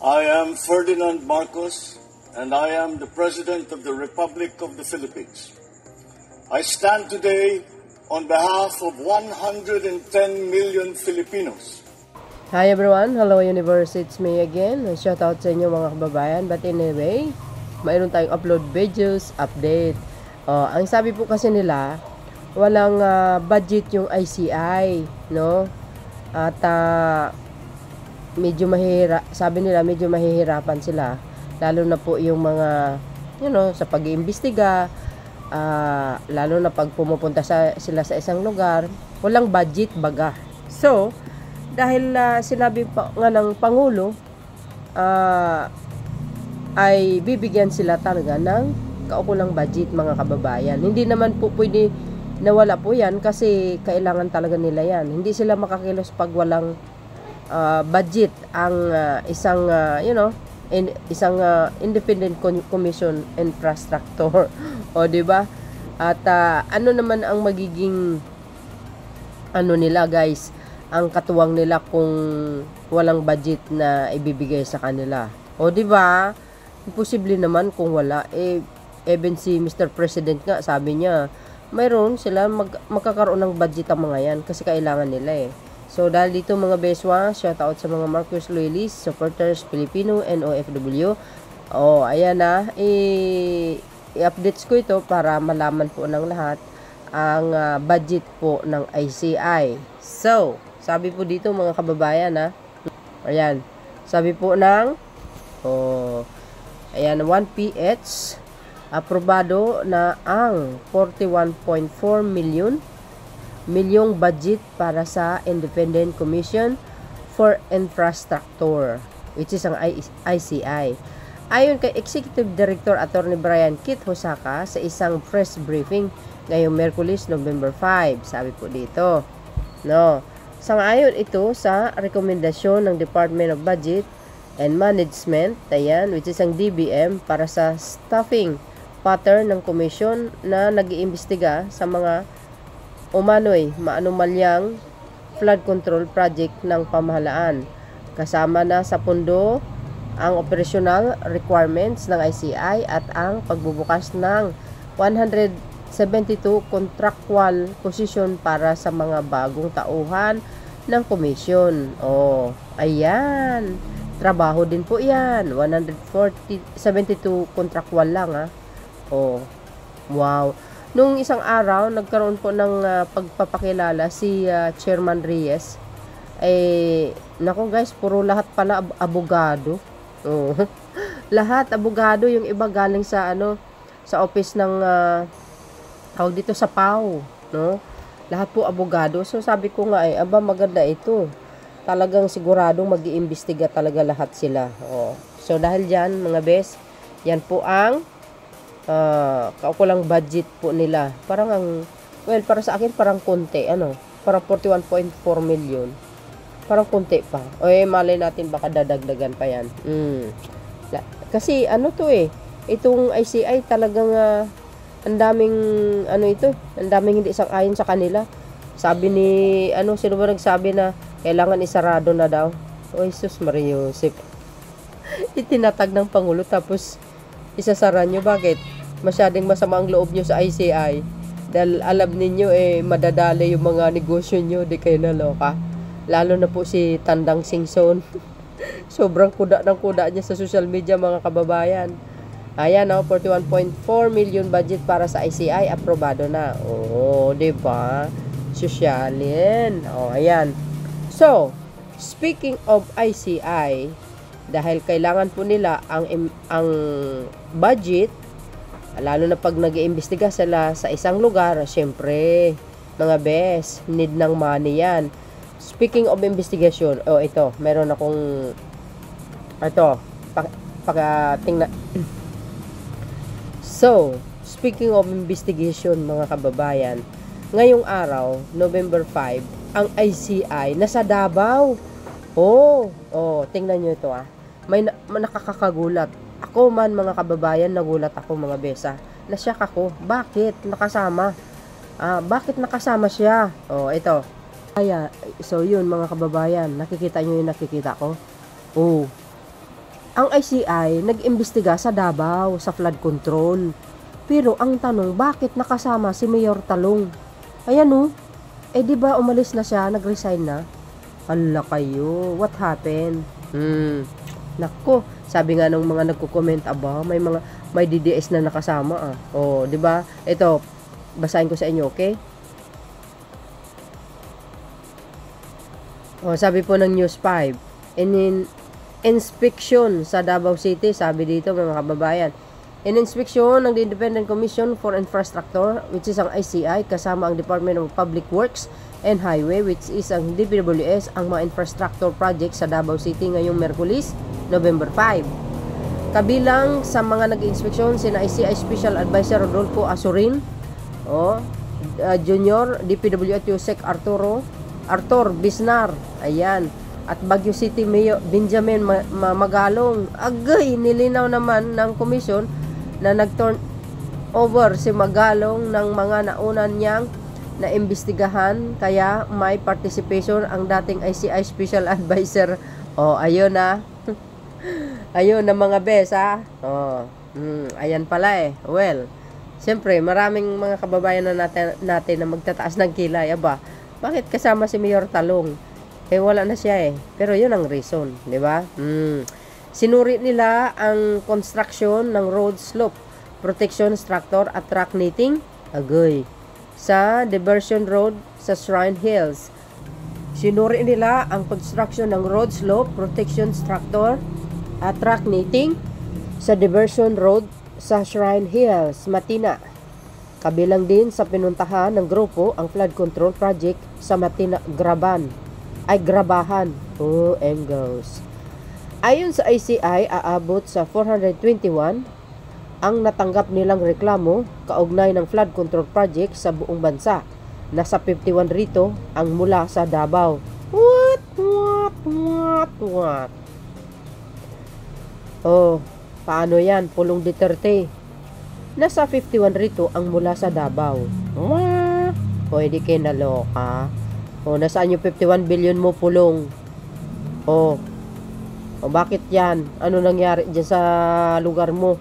I am Ferdinand Marcos, and I am the President of the Republic of the Philippines. I stand today on behalf of 110 million Filipinos. Hi everyone, hello universe, it's me again. Shout out sa inyo mga kababayan. But anyway, mayroon tayong upload videos, update. Ang sabi po kasi nila, walang budget yung ICI, no? At medyo sabi nila medyo mahihirapan sila, lalo na po yung mga sa pag-iimbestiga, lalo na pag pumupunta sila sa isang lugar, walang budget baga. So dahil sinabi pa nga ng Pangulo, ay bibigyan sila talaga ng kaukulang budget mga kababayan. Hindi naman po pwede nawala po yan, kasi kailangan talaga nila yan. Hindi sila makakilos pag walang budget ang isang independent commission infrastructure. O di ba? At ano naman ang magiging nila guys, ang katuwang nila kung walang budget na ibibigay sa kanila. O di ba? Imposible naman kung wala. Even si Mr. President nga sabi niya, mayroon sila magkakaroon ng budget ang mga yan kasi kailangan nila So dahil dito mga beswa, shout out sa mga Marcos loyalists, supporters, Filipino and OFW. Ayan na, i-updates ko ito para malaman po ng lahat ang budget po ng ICI. So, sabi po dito mga kababayan ayan, sabi po ng ayan, 1PH aprobado na ang 41.4 milyong budget para sa Independent Commission for Infrastructure, which is ang ICI. Ayon kay Executive Director Attorney Brian Kit Hosaka sa isang press briefing ngayong Miyerkules, November 5, sabi po dito, sangayon ito sa rekomendasyon ng Department of Budget and Management, ayan, which is ang DBM, para sa staffing pattern ng komisyon na nag-iimbestiga sa mga umano'y maanumalyang flood control project ng pamahalaan. Kasama na sa pundo ang operational requirements ng ICI at ang pagbubukas ng 172 contractual position para sa mga bagong tauhan ng komisyon. Ayan. Trabaho din po yan. 72 contractual lang wow. Nung isang araw, nagkaroon po ng pagpapakilala si Chairman Reyes. Nako guys, puro lahat pala abogado. Lahat abogado, yung iba galing sa sa office ng tawag dito sa PAO, Lahat po abogado. So sabi ko nga maganda ito. Talagang siguradong mag-iimbestiga talaga lahat sila. So dahil diyan mga bes, yan po ang kaukulang budget po nila. Parang para sa akin parang konti, parang 41.4 million. Parang konti pa. Malay natin baka dadagdagan pa yan. Kasi itong ICI talagang ang daming ang daming hindi sang-ayon sa kanila. Sabi ni sino ba nagsabi na kailangan isarado na daw? Jesus Maria Joseph. Itinatag ng Pangulo tapos isasara nyo. Bakit? Masyadong masama ang loob nyo sa ICI dahil alam ninyo madadali yung mga negosyo nyo, di kayo naloka. Lalo na po si Tandang Singson. Sobrang kuda ng kuda niya sa social media mga kababayan. Ayan 41.4 million budget para sa ICI aprobado na. Di ba? Sosyalin. Ayan. So, speaking of ICI, dahil kailangan po nila ang budget, lalo na pag nag-iimbestiga sila sa isang lugar, syempre, mga bes, need ng money yan. Speaking of investigation, ito, meron akong, tingnan. So, speaking of investigation, mga kababayan, ngayong araw, November 5, ang ICI nasa Davao. Tingnan nyo ito may nakakakagulat. Ako man mga kababayan, nagulat ako mga besa. Nasyak ako. Bakit? Nakasama. Bakit nakasama siya? Ito. So yun mga kababayan, nakikita nyo yung nakikita ko? ang ICI nag-imbestiga sa Davao sa flood control. Pero ang tanong, bakit nakasama si Mayor Talong? Ayan o, di ba umalis na siya, nag-resign na? Hala kayo, what happened? Nako, sabi nga ng mga nagko-comment, may DDS na nakasama di ba? Ito, basahin ko sa inyo, okay? Sabi po ng News 5, inspection sa Davao City, sabi dito mga kababayan. Inspection ng the Independent Commission for Infrastructure, which is ang ICI, kasama ang Department of Public Works and Highway, which is ang DPWS, ang mga infrastructure project sa Davao City ngayong Miyerkules, November 5. Kabilang sa mga nag-inspeksyon, sina ICI Special Advisor Rodolfo Asurin, Junior, DPWH Yusek Arthur Bisnar, ayan, at Baguio City Mayor Benjamin Magalong. Agay, nilinaw naman ng komisyon na nag-turn over si Magalong ng mga nauna niyang naimbestigahan, kaya may participation ang dating ICI Special Advisor. Ayun na. Ayun na mga bes ayan pala Well, siyempre maraming mga kababayan na natin na magtataas ng kilay. Bakit kasama si Mayor Talong? Wala na siya Pero yun ang reason, di ba? Sinuri nila ang construction ng road slope, protection structure at track netting, sa Diversion Road sa Shrine Hills. Sinuri nila ang construction ng road slope, protection structure at track netting sa Diversion Road sa Shrine Hills, Matina. Kabilang din sa pinuntahan ng grupo ang flood control project sa Matina, Grabahan. Engels. Ayon sa ICI, aabot sa 421 ang natanggap nilang reklamo kaugnay ng flood control project sa buong bansa. Nasa 51 rito ang mula sa Davao. What? Paano yan? Pulong Duterte. Nasa 51 rito ang mula sa Davao. Pwede kayo naloka. Nasaan yung 51 billion mo, Pulong? Bakit yan? Ano nangyari dyan sa lugar mo?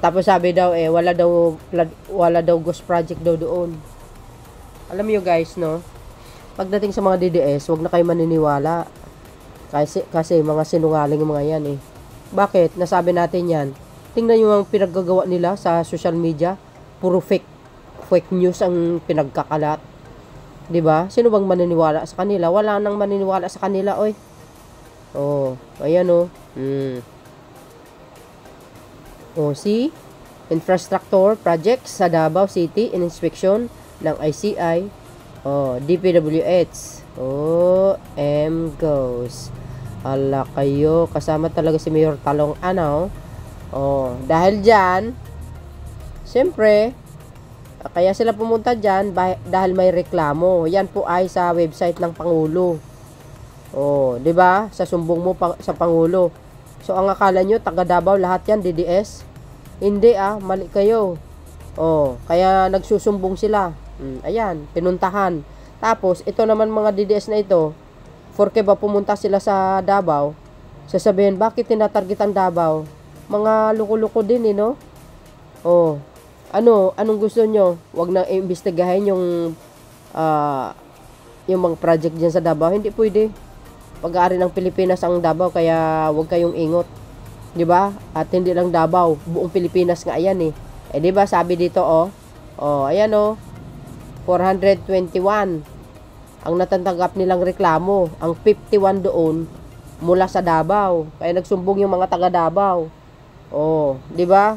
Tapos sabi daw wala daw ghost project daw doon. Alam niyo guys, no? Pagdating sa mga DDS, wag na kayo maniniwala. Kasi mga sinungaling mga yan Bakit? Nasabi natin yan. Tingnan niyo ang pinaggagawa nila sa social media. Puro fake news ang pinagkakalat. 'Di ba? Sino bang maniniwala sa kanila? Wala nang maniniwala sa kanila, oy. Ayan see? Infrastructure projects sa Davao City in inspection ng ICI, DPWH. Goes. Ala kayo, kasama talaga si Mayor Talong dahil diyan, siyempre, kaya sila pumunta dyan dahil may reklamo. Yan po ay sa website ng Pangulo. 'Di ba? Sa sumbong mo sa Pangulo. So ang akala nyo taga Davao lahat yan DDS? Hindi mali kayo. Kaya nagsusumbong sila. Ayan, pinuntahan. Tapos ito naman mga DDS na ito, porke ba pumunta sila sa Davao, sasabihin bakit tinatarget ang Davao? Mga luko-luko din no? Anong gusto nyo? Huwag na imbestigahin yung mga project dyan sa Davao. Hindi pwede. Pag-aari ng Pilipinas ang Davao, kaya huwag kayong ingot. Diba? At hindi lang Davao, buong Pilipinas nga yan diba sabi dito ayan 421 ang natatanggap nilang reklamo. Ang 51 doon mula sa Davao. Kaya nagsumbong yung mga taga Davao. Diba?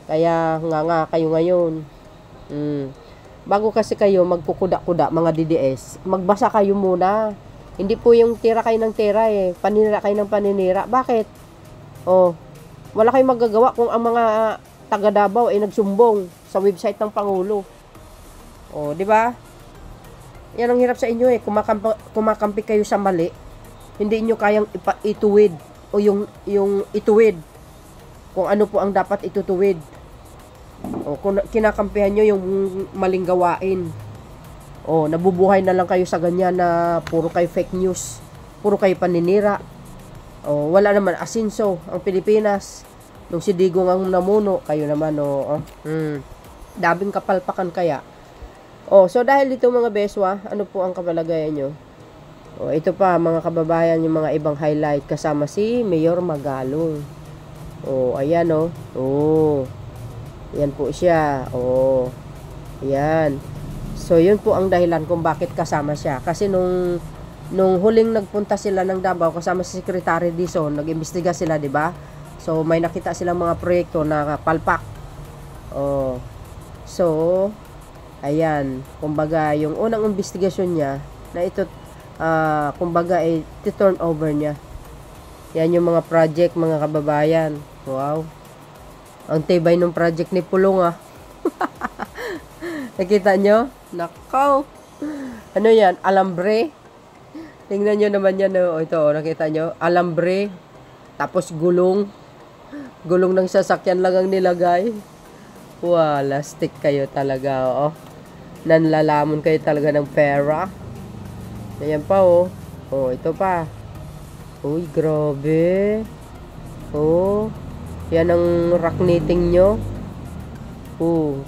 Kaya nga kayo ngayon. Bago kasi kayo magkukuda-kuda mga DDS, magbasa kayo muna. Hindi po yung tira kayo ng tira paninira kayo ng paninira. Bakit? Wala kayong magagawa kung ang mga taga Davao ay nagsumbong sa website ng Pangulo. Di ba? Yan ang hirap sa inyo kumakampi kayo sa mali. Hindi inyo kayang ituwid o yung ituwid kung ano po ang dapat itutuwid. Kung kinakampihan nyo yung maling gawain, nabubuhay na lang kayo sa ganyan na puro kayo fake news, puro kayo paninira. O, wala naman asinso ang Pilipinas. Nung si Digong ang namuno, kayo naman, daming kapalpakan kaya. So dahil dito mga beswa, ano po ang kapalagayan nyo? Ito pa mga kababayan, yung mga ibang highlight kasama si Mayor Magalong. Ayan yan po siya. Yan. So yun po ang dahilan kung bakit kasama siya. Kasi nung huling nagpunta sila ng Davao kasama si Secretary Dizon, nag-imbestiga sila, di ba? So may nakita silang mga proyekto na palpak. So ayan, kumbaga yung unang investigasyon niya na ito kumbaga ay turn over niya. Yan yung mga project mga kababayan. Wow. Ang tibay ng project ni Pulong Nakita nyo? Nakaw. Ano yan? Alambre. Tingnan nyo naman yan. Ito, nakita nyo? Alambre. Tapos gulong. Gulong ng sasakyan lang ang nilagay. Wala, stick kayo talaga. Nanlalamon kayo talaga ng pera. Ayan pa ito pa. Uy, grabe. Yan ang rock knitting nyo.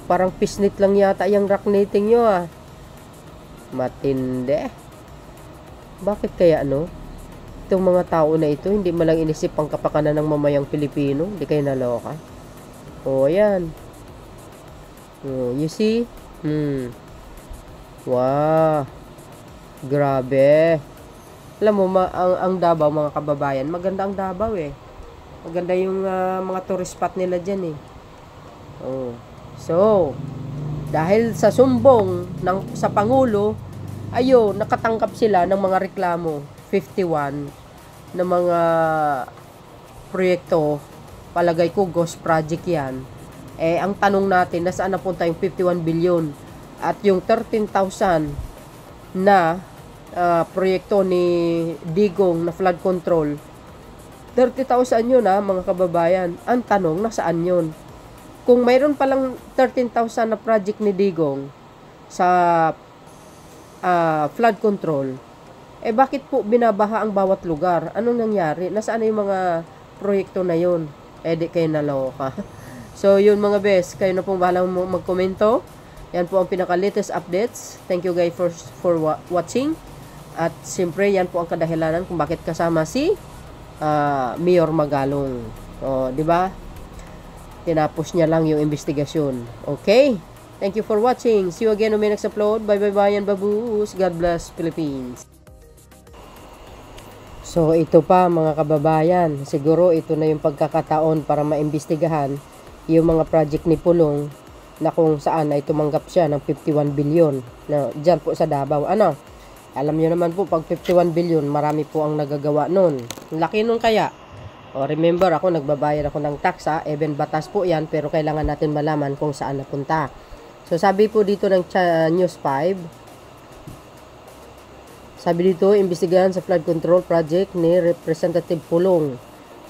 Parang pisnit lang yata yung rock knitting nyo Matindi. Bakit kaya itong mga tao na ito hindi malang inisip ang kapakanan ng mamayang Pilipino? Hindi kayo naloka. Ayan. You see? Wow. Grabe. Alam mo, ang Davao, mga kababayan, maganda ang Davao Maganda yung mga tourist spot nila dyan So, dahil sa sumbong sa Pangulo, nakatangkap sila ng mga reklamo, 51, ng mga proyekto, palagay ko ghost project yan. Ang tanong natin, nasaan napunta yung 51 billion? At yung 13,000 na proyekto ni Digong na flood control, 30,000 yun mga kababayan. Ang tanong, nasaan yun? Kung mayroon palang 13,000 na project ni Digong sa flood control, bakit po binabaha ang bawat lugar? Anong nangyari? Nasaan yung mga proyekto na yun? Di kayo naloka. So, yun mga best. Kayo na pong bahala magkomento. Yan po ang pinaka-latest updates. Thank you guys for watching. At siyempre, yan po ang kadahilanan kung bakit kasama si Mayor Magalong. Di ba? Tinapos niya lang yung investigasyon. Okay? Thank you for watching. See you again on my next upload. Bye-bye, and babuus. God bless Philippines. So, ito pa mga kababayan. Siguro ito na yung pagkakataon para maimbestigahan yung mga project ni Pulong na kung saan ay tumanggap siya ng 51 billion na dyan po sa Davao. Alam nyo naman po, pag 51 billion, marami po ang nagagawa nun. Laki nun kaya. Remember, ako nagbabayad ako ng tax even batas po yan, pero kailangan natin malaman kung saan napunta. So, sabi po dito ng News 5, sabi dito, imbestigahan sa flood control project ni Representative Pulong.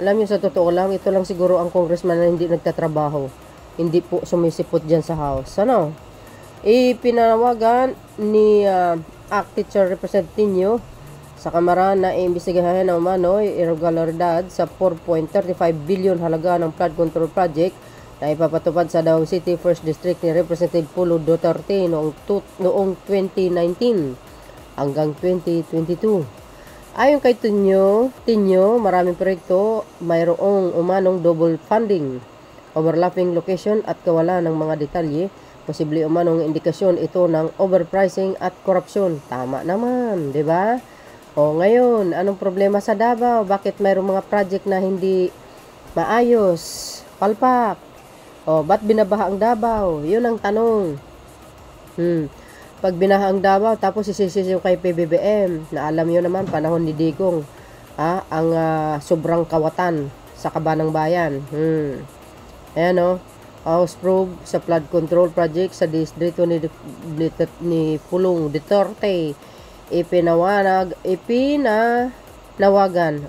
Alam nyo, sa totoo lang, ito lang siguro ang congressman na hindi nagtatrabaho. Hindi po sumisipot dyan sa house. Ipinawagan ni ACT Teacher Representative sa Kamara na iimbestigahan ng umano'y irregularidad sa 4.35 billion halaga ng flood control project na ipapatupad sa Davao City 1st District ni Representative Pulong Duterte noong 2019 hanggang 2022. Ayon kay Tinyo, maraming proyekto mayroong umanong double funding, overlapping location at kawalan ng mga detalye. Posible umanong indikasyon ito ng overpricing at korupsyon. Tama naman, di ba? Ngayon, anong problema sa Davao? Bakit mayroong mga project na hindi maayos? Palpak. Ba't binabaha ang Davao? Yun ang tanong. Pag binaha ang Davao, tapos isisisiw kay PBBM, na alam nyo naman, panahon ni Digong, ang sobrang kawatan sa Kabanang Bayan. Ayan house probe sa flood control project sa distrito ni Pulong Duterte. Ipinawagan.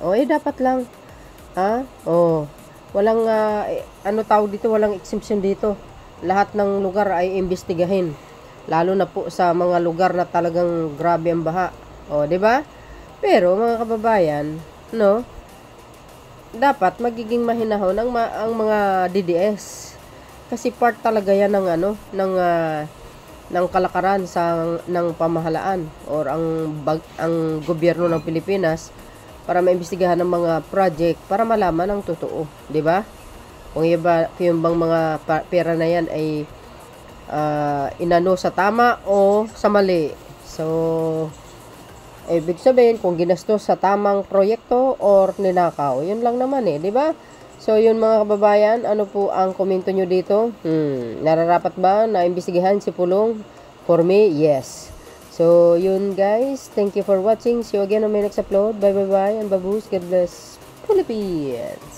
Dapat lang. Walang, tawag dito, walang exemption dito. Lahat ng lugar ay imbestigahin. Lalo na po sa mga lugar na talagang grabe ang baha. Di ba? Pero mga kababayan, dapat magiging mahinahon ang mga DDS. Kasi part talaga yan ng ng kalakaran ng pamahalaan or ang gobyerno ng Pilipinas para maimbestigahan ng mga project para malaman ang totoo, 'di ba? Kung yung bang mga pera na yan ay inano sa tama o sa mali. So, ibig sabihin kung ginastos sa tamang proyekto or ninakaw. Yun lang naman di ba? So, yun mga kababayan, ano po ang komento nyo dito? Nararapat ba na imbestigahan si Pulong? For me, yes. So, yun guys. Thank you for watching. See you again on my next upload. Bye bye bye and babush. God bless Philippines.